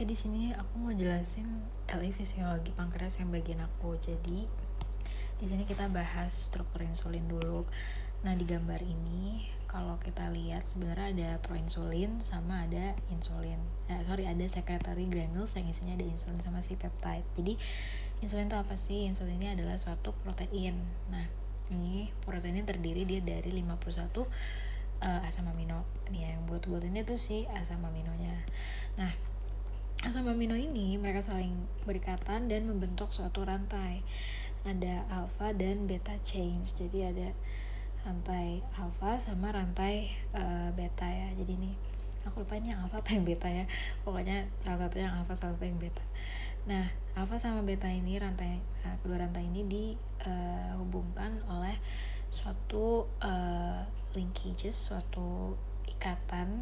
Oke, di sini aku mau jelasin LI fisiologi pankreas yang bagian aku. Jadi di sini kita bahas struktur insulin dulu. Nah, di gambar ini kalau kita lihat sebenarnya ada proinsulin sama ada insulin. Ada secretory granules yang isinya ada insulin sama si peptide. Jadi insulin itu apa sih? Insulin ini adalah suatu protein. Nah, ini proteinnya terdiri dia dari 51 asam amino. Nih yang bulat-bulat ini tuh si asam aminonya. Nah, asam amino ini mereka saling berikatan dan membentuk suatu rantai. Ada alpha dan beta chains. Jadi ada rantai alpha sama rantai beta ya. Jadi ini aku lupa ini yang alpha apa yang beta ya. Pokoknya salah satu yang alpha, salah satu yang beta. Nah, alpha sama beta ini kedua rantai ini dihubungkan oleh suatu linkages, suatu ikatan.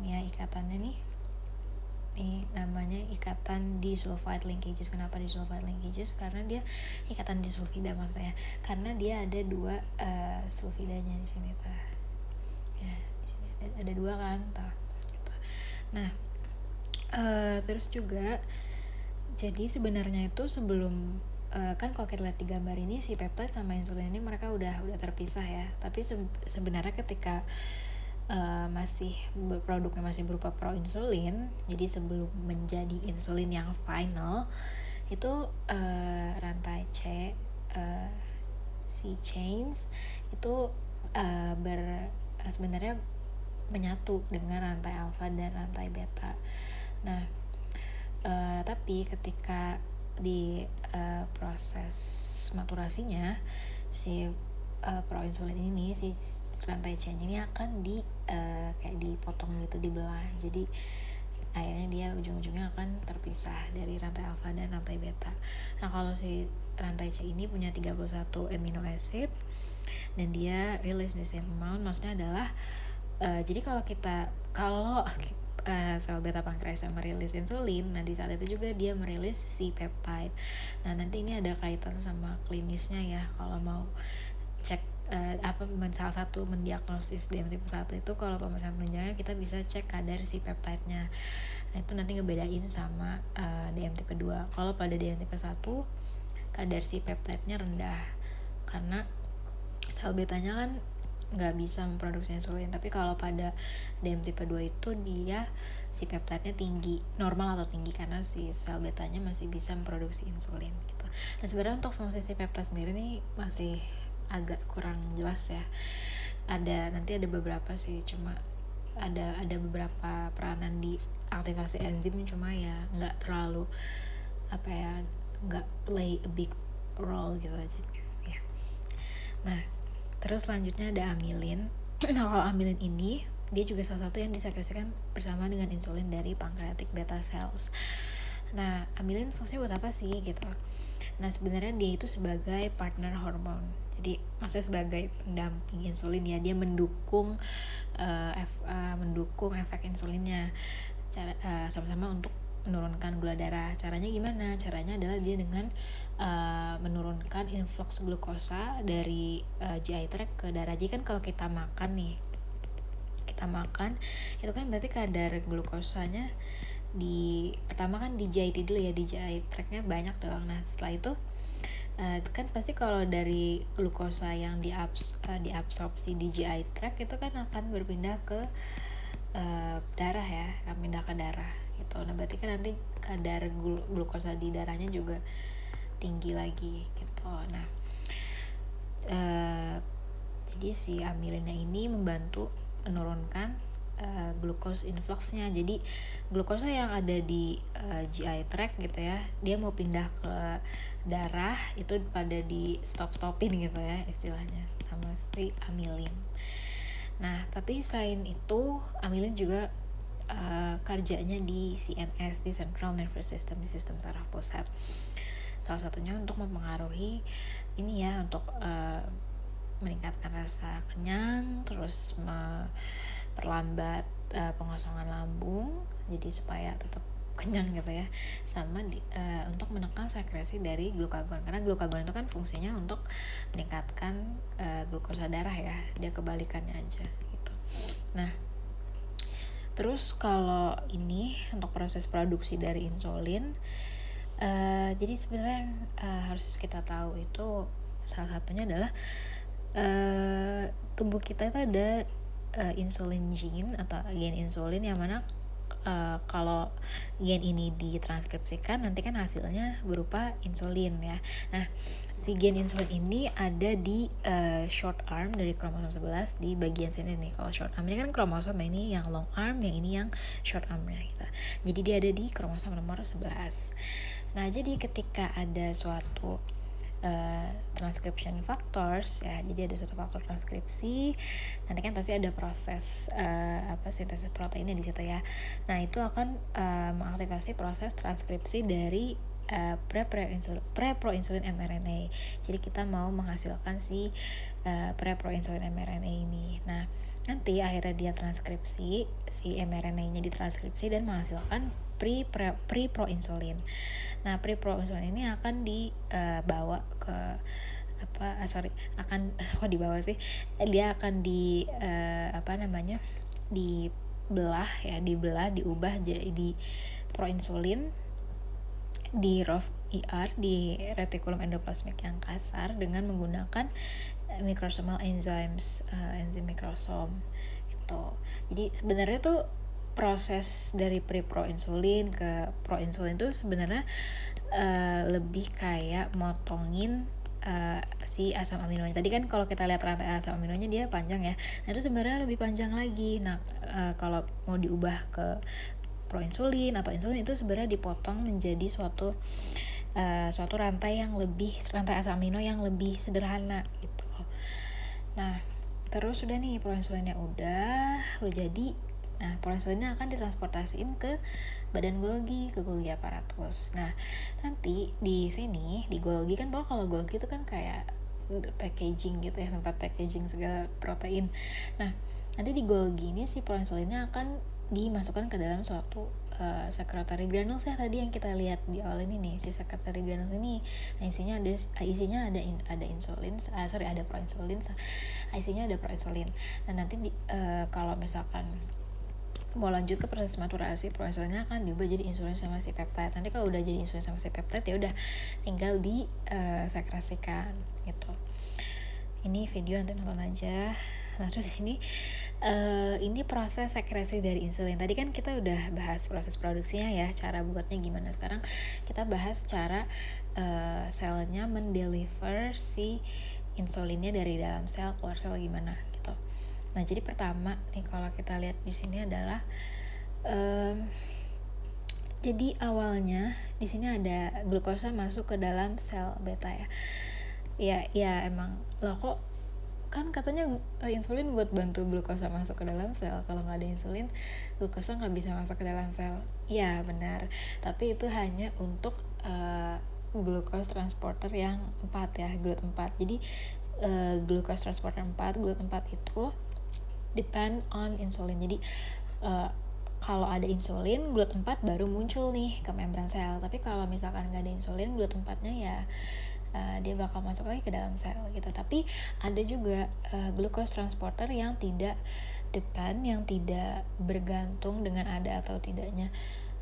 Ini ya ikatannya nih. Ini namanya ikatan disulfide linkages. Kenapa disulfide linkages? Karena dia ikatan disulfida maksudnya. Karena dia ada dua sulfidanya di sini tuh. Ya, di sini ada dua kan tuh. Gitu. Nah, terus juga jadi sebenarnya itu sebelum kan kalau kita lihat di gambar ini si peptide sama insulin ini mereka udah terpisah ya. Tapi sebenarnya ketika produknya masih berupa proinsulin, jadi sebelum menjadi insulin yang final itu rantai C chains itu sebenarnya menyatu dengan rantai alpha dan rantai beta. Nah, tapi ketika di proses maturasinya si proinsulin ini, si rantai chain ini akan kayak dipotong gitu, dibelah. Jadi akhirnya dia ujung-ujungnya akan terpisah dari rantai alpha dan rantai beta. Nah, kalau si rantai C ini punya 31 amino acid dan dia release the same amount, maksudnya adalah jadi kalau sel beta pankreas yang merilis insulin, nah di saat itu juga dia merilis si peptide. Nah, nanti ini ada kaitan sama klinisnya ya, kalau mau cek salah satu mendiagnosis DM tipe 1 itu kalau pemeriksaan penunjangnya kita bisa cek kadar si peptide-nya. Nah, itu nanti ngebedain sama DM tipe 2. Kalau pada DM tipe 1 kadar si peptide-nya rendah karena sel betanya kan nggak bisa memproduksi insulin. Tapi kalau pada DM tipe 2 itu dia si peptide-nya tinggi, normal atau tinggi karena si sel betanya masih bisa memproduksi insulin gitu. Nah, sebenarnya untuk fungsi si peptide sendiri nih masih agak kurang jelas ya. Nanti ada beberapa sih, cuma ada beberapa peranan di aktivasi enzim, cuma ya nggak terlalu nggak play a big role gitu aja ya. Nah, terus selanjutnya ada amilin. Nah, kalau amilin ini dia juga salah satu yang disekresikan bersama dengan insulin dari pancreatic beta cells. Nah, amilin fungsinya buat apa sih gitu? Nah, sebenarnya dia itu sebagai partner hormon. Jadi maksudnya sebagai pendamping insulin ya, dia mendukung efek insulinnya. Sama-sama untuk menurunkan gula darah. Caranya gimana? Caranya adalah dia dengan menurunkan influx glukosa dari GI tract ke darah. Jadi kan kalau kita makan itu kan berarti kadar glukosanya pertama kan di GIT dulu ya, di GI tract-nya banyak doang. Nah, setelah itu kan pasti kalau dari glukosa yang diabsorpsi di GI tract itu kan akan berpindah ke darah ya, akan pindah ke darah gitu. Nah, berarti kan nanti kadar glukosa di darahnya juga tinggi lagi gitu. Nah, jadi si amilinnya ini membantu menurunkan glucose influxnya. Jadi glukosa yang ada di GI tract gitu ya, dia mau pindah ke darah itu pada di stopin gitu ya istilahnya, sama si amilin. Nah, tapi selain itu amilin juga kerjanya di CNS, di Central Nervous System, di sistem saraf pusat. Salah satunya untuk mempengaruhi ini ya, untuk meningkatkan rasa kenyang, terus memperlambat pengosongan lambung, jadi supaya tetap kenyang gitu ya, sama untuk menekan sekresi dari glukagon, karena glukagon itu kan fungsinya untuk meningkatkan glukosa darah ya, dia kebalikannya aja gitu. Nah, Terus kalau ini untuk proses produksi dari insulin, jadi sebenarnya harus kita tahu itu salah satunya adalah tubuh kita itu ada insulin gene atau gen insulin yang mana kalau gen ini ditranskripsikan nanti kan hasilnya berupa insulin ya. Nah, si gen insulin ini ada di short arm dari kromosom 11 di bagian sini nih. Kalau short arm ini kan kromosom, ini yang long arm, yang ini yang short armnya gitu. Jadi dia ada di kromosom nomor 11. Nah, jadi ketika ada suatu transcription factors ya, jadi ada suatu faktor transkripsi, nanti kan pasti ada proses sintesis proteinnya di situ ya. Nah, itu akan mengaktifasi proses transkripsi dari preproinsulin mRNA. Jadi kita mau menghasilkan si preproinsulin mRNA ini. Nah, nanti akhirnya dia transkripsi, si mRNA-nya ditranskripsi dan menghasilkan preproinsulin. Nah, preproinsulin ini akan dibawa ke dia akan diubah jadi proinsulin di ROV-ER di retikulum endoplasmik yang kasar dengan menggunakan microsomal enzymes, enzim mikrosom gitu. Jadi sebenarnya tuh proses dari preproinsulin ke proinsulin tuh sebenarnya lebih kayak motongin si asam aminonya. Tadi kan kalau kita lihat rantai asam aminonya dia panjang ya. Nah, itu sebenarnya lebih panjang lagi. Nah, kalau mau diubah ke proinsulin atau insulin itu sebenarnya dipotong menjadi suatu rantai asam amino yang lebih sederhana gitu. Nah, terus udah nih proinsulinnya udah jadi. Nah, proinsulinnya akan ditransportasiin ke badan Golgi, ke Golgi apparatus. Nah, nanti di sini di Golgi kan, kalau Golgi itu kan kayak packaging gitu ya, tempat packaging segala protein. Nah, nanti di Golgi ini si proinsulinnya akan dimasukkan ke dalam suatu secretory granules ya, tadi yang kita lihat di awal ini nih, si secretory granules ini. Nah, isinya ada insulin, ada proinsulin, isinya ada proinsulin. Nah, nanti kalau misalkan mau lanjut ke proses maturasi, proinsulinnya akan diubah jadi insulin sama si peptide. Nanti kalau udah jadi insulin sama si peptide ya udah tinggal di sekresikan gitu. Ini video nanti nonton aja. Nah, terus ini proses sekresi dari insulin. Tadi kan kita udah bahas proses produksinya ya, cara buatnya gimana. Sekarang kita bahas cara selnya mendeliver si insulinnya dari dalam sel keluar sel gimana gitu. Nah, jadi pertama nih kalau kita lihat di sini adalah jadi awalnya di sini ada glukosa masuk ke dalam sel beta ya. Ya emang loh, kok kan katanya insulin buat bantu glukosa masuk ke dalam sel. Kalau nggak ada insulin, glukosa nggak bisa masuk ke dalam sel. Ya benar, tapi itu hanya untuk glucose transporter yang 4 ya, GLUT4. Jadi glucose transporter 4, GLUT4 itu depend on insulin. Jadi kalau ada insulin, GLUT4 baru muncul nih ke membran sel. Tapi kalau misalkan nggak ada insulin, GLUT4-nya ya dia bakal masuk lagi ke dalam sel gitu. Tapi ada juga glucose transporter yang tidak depend, yang tidak bergantung dengan ada atau tidaknya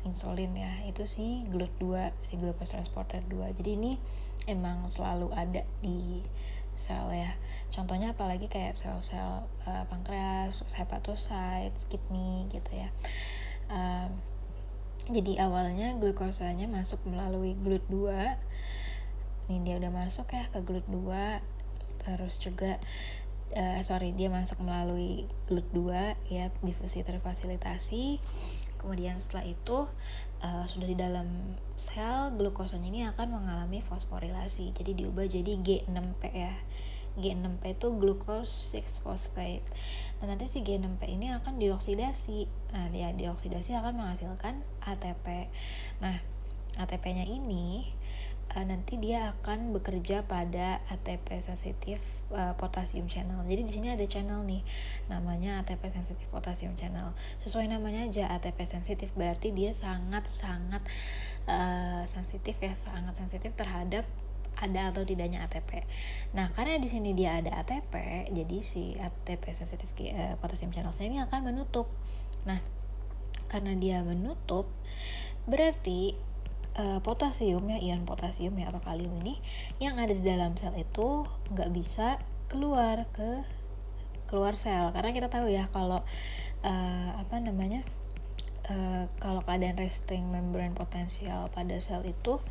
insulin ya. Itu si GLUT2, si glucose transporter 2. Jadi ini emang selalu ada di sel ya. Contohnya apalagi kayak sel-sel pankreas, hepatocytes, kidney gitu ya. Jadi awalnya glukosanya masuk melalui GLUT2. Ini dia udah masuk ya ke GLUT2. Terus juga dia masuk melalui GLUT2 ya, difusi terfasilitasi. Kemudian setelah itu sudah di dalam sel, glukosanya ini akan mengalami fosforilasi. Jadi diubah jadi G6P ya. G6P itu glucose 6-phosphate. Nah, nanti si G6P ini akan dioksidasi. Nah, dia dioksidasi akan menghasilkan ATP. Nah, ATP-nya ini nanti dia akan bekerja pada ATP sensitif potassium channel. Jadi di sini ada channel nih, namanya ATP sensitif potassium channel. Sesuai namanya aja ATP sensitif, berarti dia sangat sensitif ya, sangat sensitif terhadap ada atau tidaknya ATP. Nah, karena di sini dia ada ATP, jadi si ATP sensitif potassium channel ini akan menutup. Nah, Karena dia menutup, berarti potasium ya, ion potasium ya atau kalium ini yang ada di dalam sel itu nggak bisa keluar sel, karena kita tahu ya kalau kalau keadaan resting membrane potensial pada sel itu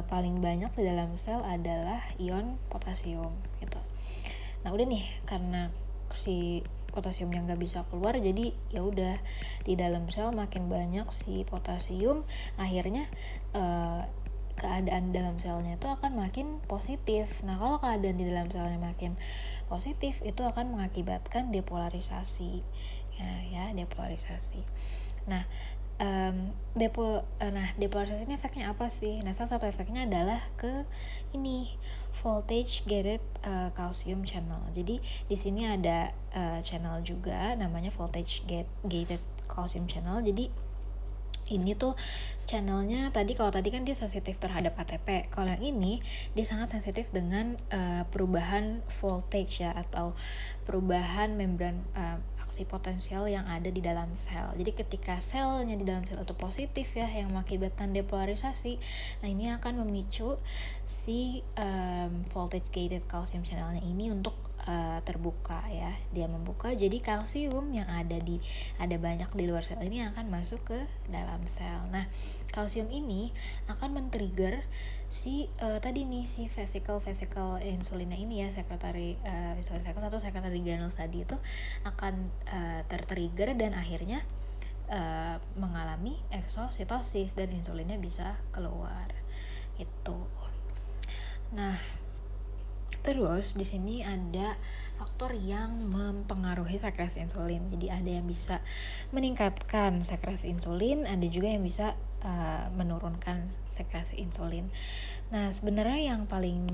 paling banyak di dalam sel adalah ion potasium gitu. Nah udah nih, karena si potasium yang nggak bisa keluar, jadi ya udah di dalam sel makin banyak si potasium, akhirnya keadaan dalam selnya itu akan makin positif. Nah kalau keadaan di dalam selnya makin positif, itu akan mengakibatkan depolarisasi depolarisasi. Nah depolarisasi ini efeknya apa sih? Nah salah satu efeknya adalah ke ini voltage gated calcium channel. Jadi di sini ada channel juga namanya voltage gated calcium channel. Jadi ini tuh channelnya kalau tadi kan dia sensitif terhadap ATP. Kalau yang ini dia sangat sensitif dengan perubahan voltage ya, atau perubahan membran aksi potensial yang ada di dalam sel. Jadi ketika selnya di dalam sel itu positif ya, yang mengakibatkan depolarisasi, nah ini akan memicu si voltage gated calcium channelnya ini untuk terbuka ya, dia membuka, jadi kalsium yang ada banyak di luar sel ini akan masuk ke dalam sel. Nah kalsium ini akan men-trigger si vesicle insulinnya ini ya, sekretari insulin atau sekretari granules tadi itu akan tertrigger dan akhirnya mengalami eksositosis dan insulinnya bisa keluar itu. Nah terus di sini ada faktor yang mempengaruhi sekresi insulin. Jadi ada yang bisa meningkatkan sekresi insulin, ada juga yang bisa menurunkan sekresi insulin. Nah sebenarnya yang paling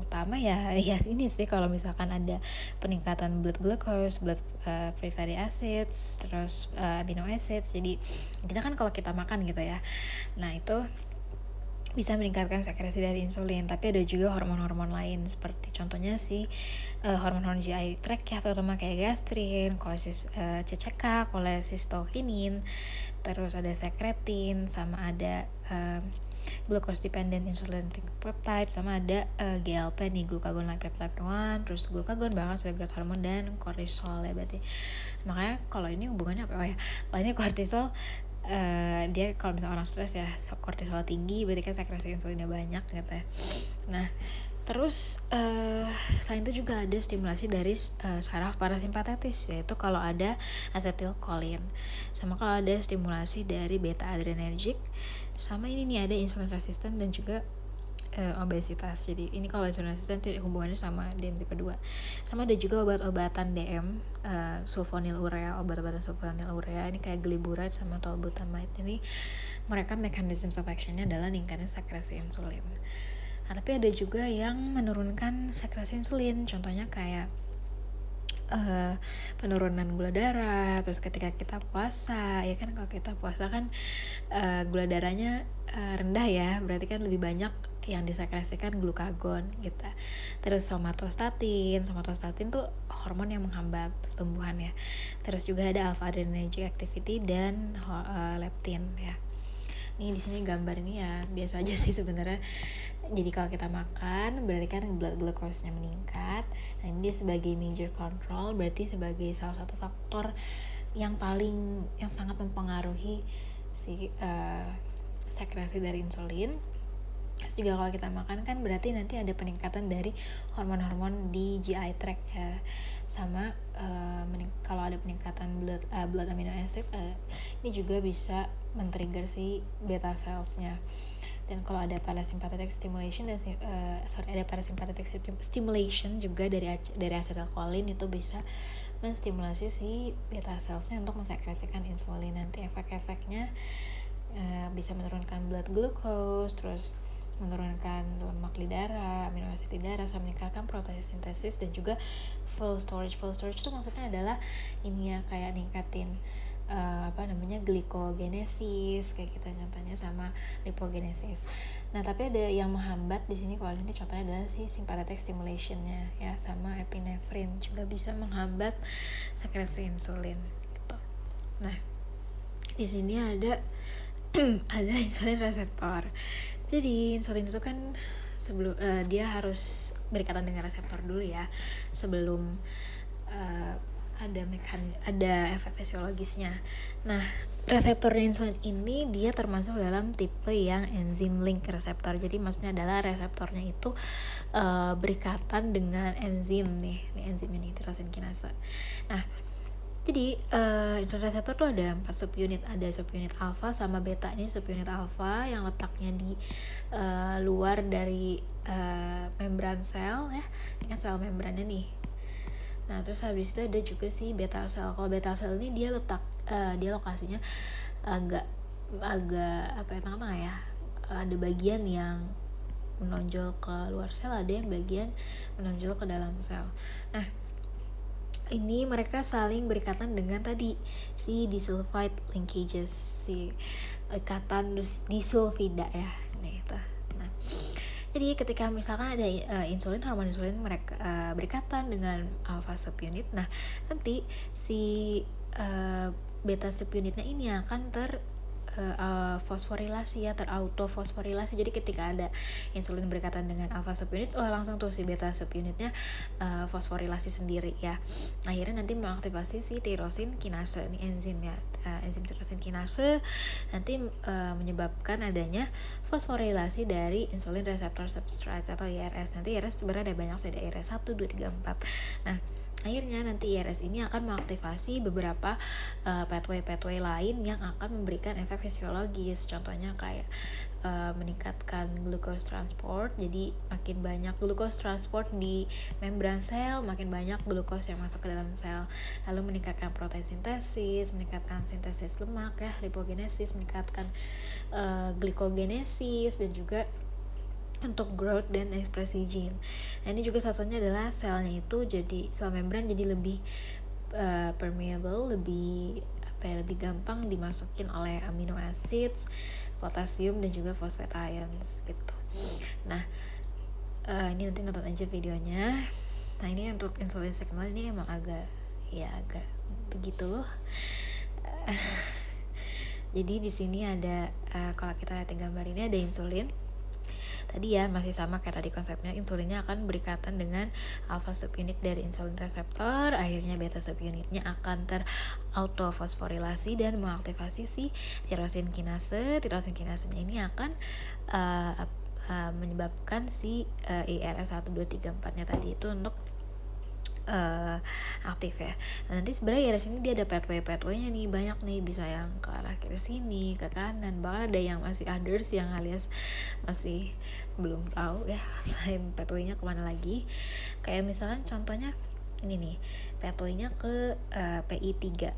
utama ya ini sih, kalau misalkan ada peningkatan blood glucose, blood free fatty acids, terus amino acids. Jadi kita kan kalau kita makan gitu ya, nah itu bisa meningkatkan sekresi dari insulin. Tapi ada juga hormon-hormon lain, seperti contohnya hormon-hormon GI tract ya, terutama kayak gastrin, CCK, cholecystokinin, terus ada sekretin, sama ada glucose dependent insulin peptide, sama ada GLP nih, glucagon like peptide 1, terus glucagon bahkan sebagai growth hormone, dan kortisol ya berarti. Makanya kalau ini hubungannya apa ya? Kalau ini kortisol dia kalau misalnya orang stres ya, kortisol tinggi, berarti kan sekresi insulinnya banyak gitu ya. Nah terus selain itu juga ada stimulasi dari saraf parasimpatetis, yaitu kalau ada asetilkolin, sama kalau ada stimulasi dari beta adrenergic, sama ini nih ada insulin resisten dan juga obesitas. Jadi ini kalau insulin resisten hubungannya sama DM tipe 2. Sama ada juga obat-obatan DM sulfonylurea, obat-obatan sulfonylurea ini kayak glyburide sama tolbutamide. Ini mereka mechanism of action-nya adalah meningkatkan sekresi insulin. Nah, tapi ada juga yang menurunkan sekresi insulin, contohnya kayak penurunan gula darah. Terus ketika kita puasa ya kan, kalau kita puasa kan gula darahnya rendah ya, berarti kan lebih banyak yang disekresikan glukagon gitu. Terus somatostatin tuh hormon yang menghambat pertumbuhan ya. Terus juga ada alpha adrenergic activity dan leptin ya. Ini di sini gambar ini ya biasa aja sih sebenarnya. Jadi kalau kita makan berarti kan blood glucose-nya meningkat. Nah ini dia sebagai major control, berarti sebagai salah satu faktor yang sangat mempengaruhi si sekresi dari insulin. Terus juga kalau kita makan kan berarti nanti ada peningkatan dari hormon-hormon di GI tract ya. Sama kalau ada peningkatan blood amino acid, ini juga bisa men-trigger si beta cells-nya. Dan kalau ada parasympathetic stimulation ada parasympathetic stimulation juga dari asetilkolin, itu bisa menstimulasi si beta cellsnya untuk mensekresikan insulin. Nanti efek-efeknya bisa menurunkan blood glucose, terus menurunkan lemak di darah, amino asid di darah, sama meningkatkan protein sintesis, dan juga full storage itu maksudnya adalah ini ya, kayak ningkatin glikogenesis kayak gitu contohnya, sama lipogenesis. Nah tapi ada yang menghambat di sini, kalau ini contohnya adalah si sympathetic stimulationnya ya, sama epinefrin juga bisa menghambat sekresi insulin gitu. Nah, di sini ada ada insulin reseptor. Jadi insulin itu kan sebelum dia harus berikatan dengan reseptor dulu ya, sebelum ada efek fisiologisnya. Nah, reseptor insulin ini dia termasuk dalam tipe yang enzim link reseptor. Jadi maksudnya adalah reseptornya itu berikatan dengan enzim nih enzim ini tirosin kinase. Nah, jadi insulin reseptor tuh ada 4 subunit, ada subunit alfa sama beta. Ini subunit alfa yang letaknya di luar dari membran sel ya, ini sel membrannya nih. Nah, terus habis itu ada juga si beta sel. Kalau beta sel ini dia dia lokasinya agak apa ya, tengah-tengah ya. Ada bagian yang menonjol ke luar sel, ada yang bagian menonjol ke dalam sel. Nah, ini mereka saling berikatan dengan tadi si disulfide linkages, si ikatan disulfida ya. Nah, itu. Nah, jadi ketika misalkan ada hormon insulin mereka berikatan dengan alpha subunit, nah nanti si beta subunitnya ini akan fosforilasi ya, terauto-fosforilasi. Jadi ketika ada insulin berikatan dengan alpha subunit, langsung tuh si beta subunitnya fosforilasi sendiri ya. Akhirnya nanti mengaktifasi si tirosin kinase, ini enzim ya, enzim tirosin kinase nanti menyebabkan adanya fosforilasi dari insulin reseptor substrate atau IRS. Nanti IRS sebenarnya ada banyak, ada IRS 1, 2, 3, 4. Nah, akhirnya nanti IRS ini akan mengaktifasi beberapa pathway lain yang akan memberikan efek fisiologis. Contohnya kayak meningkatkan glucose transport, jadi makin banyak glucose transport di membran sel, makin banyak glucose yang masuk ke dalam sel. Lalu meningkatkan protein sintesis, meningkatkan sintesis lemak ya, lipogenesis, meningkatkan glikogenesis, dan juga untuk growth dan ekspresi gene. Nah, ini juga salah satunya adalah selnya itu jadi sel membran jadi lebih permeable, lebih gampang dimasukin oleh amino acids, potasium, dan juga phosphate ions gitu. Nah, ini nanti nonton aja videonya. Nah, ini untuk insulin signal ini emang agak begitu. Jadi di sini ada kalau kita lihat gambar ini ada insulin. Tadi ya masih sama kayak tadi konsepnya, insulinnya akan berikatan dengan alpha subunit dari insulin reseptor, akhirnya beta subunitnya akan terauto-fosforilasi dan mengaktifasi si tirosin kinase. Tirosin kinasenya ini akan menyebabkan si IRS 1, 2, 3, 4-nya tadi itu untuk aktif ya. Nah, nanti sebenarnya IRS ini dia ada pathway-nya nih, banyak nih, bisa yang ke arah kiri sini, ke kanan, bahkan ada yang masih others yang alias masih belum tahu ya selain pathway-nya kemana lagi. Kayak misalkan contohnya ini nih, pathway-nya ke PI3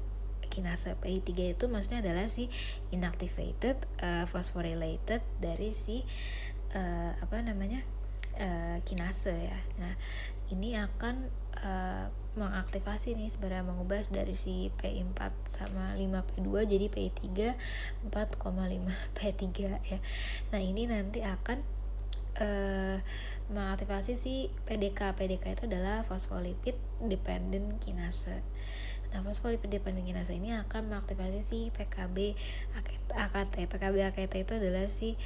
kinase. PI3 itu maksudnya adalah si inactivated phosphorylated dari si kinase ya. Nah, ini akan mengaktifasi nih sebenarnya, mengubah dari si P4 sama 5P2 jadi P3 4,5 P3 ya. Nah, ini nanti akan mengaktifasi si PDK. PDK itu adalah phospholipid dependent kinase. Nah, phospholipid dependent kinase ini akan mengaktifasi si PKB AKT. PKB AKT itu adalah si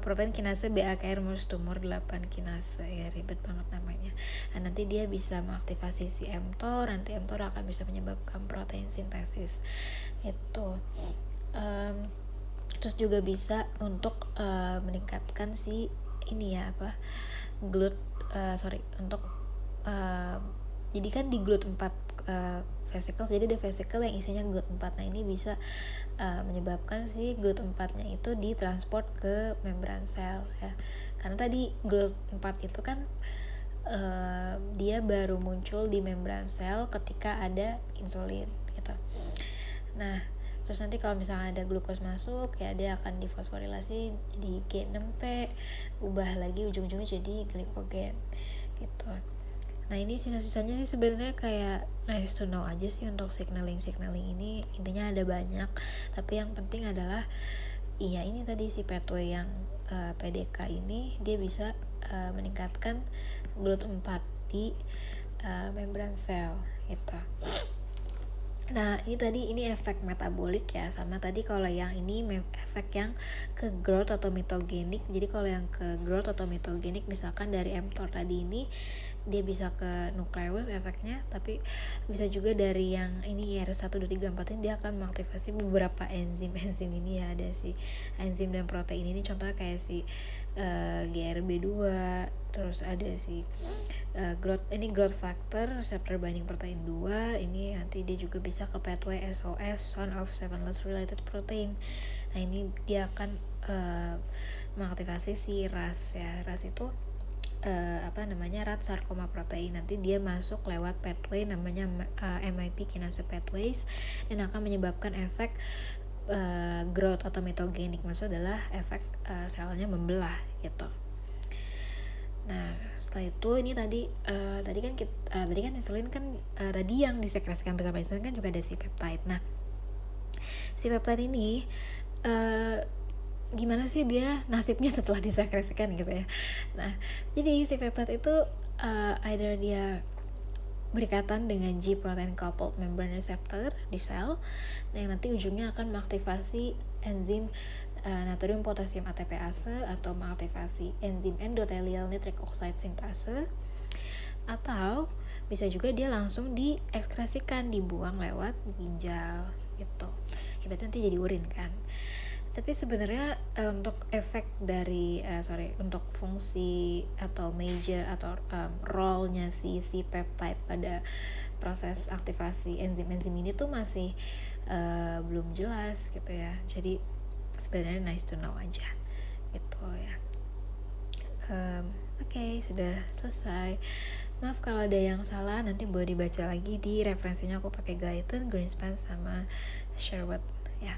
protein kinase BAKR mus tumor 8 kinase ya, ribet banget namanya. Nah, nanti dia bisa mengaktifasi si mTOR, nanti mTOR akan bisa menyebabkan protein sintesis itu. Terus juga bisa untuk meningkatkan si ini ya untuk jadi kan di GLUT4 vesicles, jadi ada vesicle yang isinya GLUT4. Nah, ini bisa menyebabkan si GLUT4 nya itu ditransport ke membran sel ya. Karena tadi GLUT4 itu kan dia baru muncul di membran sel ketika ada insulin gitu. Nah, terus nanti kalau misalnya ada glukos masuk ya, dia akan difosforilasi di G6P, ubah lagi ujung-ujungnya jadi glikogen gitu. Nah, ini sisa-sisanya sih sebenarnya kayak nice to know aja sih untuk signaling ini. Intinya ada banyak, tapi yang penting adalah ini tadi si pathway yang PDK ini dia bisa meningkatkan GLUT4 di membran sel gitu. Nah ini efek metabolik ya, sama tadi kalau yang ini efek yang ke growth atau mitogenik. Jadi kalau yang ke growth atau mitogenik misalkan dari mTOR tadi ini dia bisa ke nukleus efeknya, tapi bisa juga dari yang ini R1, 2, 3, 4 ini dia akan mengaktifasi beberapa enzim ini ya, ada si enzim dan protein ini, contohnya kayak si GRB2, terus ada si growth factor receptor binding protein 2, ini nanti dia juga bisa ke pathway SOS, son of seven less related protein. Nah ini dia akan mengaktifasi si RAS ya. RAS itu rat sarcoma protein, nanti dia masuk lewat pathway namanya MIP kinase pathways dan akan menyebabkan efek growth atau mitogenik, maksudnya adalah efek selnya membelah gitu. Nah setelah itu ini tadi kan insulin kan tadi yang disekresikan bersama insulin kan juga ada si peptide. Nah si peptide ini gimana sih dia nasibnya setelah disekresikan gitu ya. Nah jadi si peptide itu either dia berikatan dengan G protein coupled membrane receptor di sel yang nanti ujungnya akan mengaktifasi enzim natrium potasium ATPase atau mengaktifasi enzim endothelial nitric oxide sintase, atau bisa juga dia langsung diekskresikan, dibuang lewat ginjal gitu. Berarti nanti jadi urin kan. Tapi sebenarnya untuk efek dari untuk fungsi atau major atau role-nya si peptide pada proses aktivasi enzim ini tuh masih belum jelas gitu ya. Jadi sebenarnya nice to know aja gitu ya. Oke, sudah selesai. Maaf kalau ada yang salah, nanti boleh dibaca lagi di referensinya, aku pakai Guyton, Greenspan sama Sherwood ya.